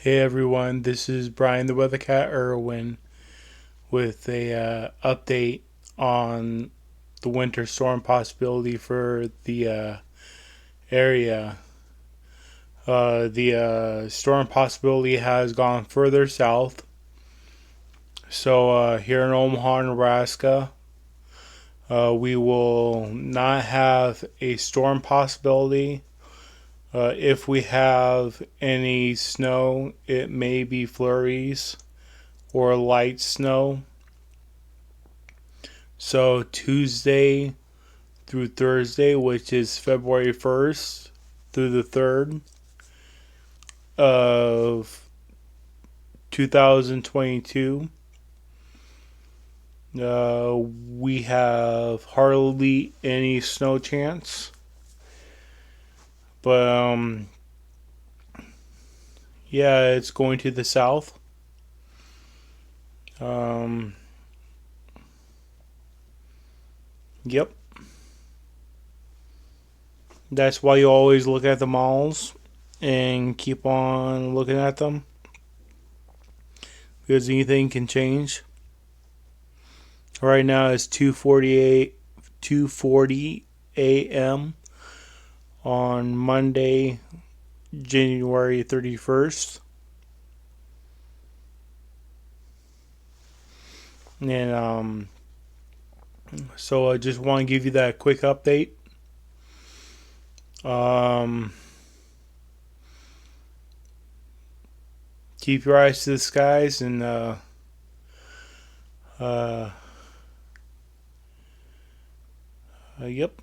Hey everyone, this is Brian the Weather Cat Urwin with a update on the winter storm possibility for the area. The storm possibility has gone further south. So here in Omaha, Nebraska, we will not have a storm possibility. If we have any snow, it may be flurries or light snow. So Tuesday through Thursday, which is February 1st through the 3rd of 2022, we have hardly any snow chance. But yeah, it's going to the south. Um, yep. That's why you always look at the malls and keep on looking at them because anything can change. Right now it's 2:40 a.m. on Monday, January 31st. And so I just want to give you that quick update. Um, keep your eyes to the skies and uh, yep.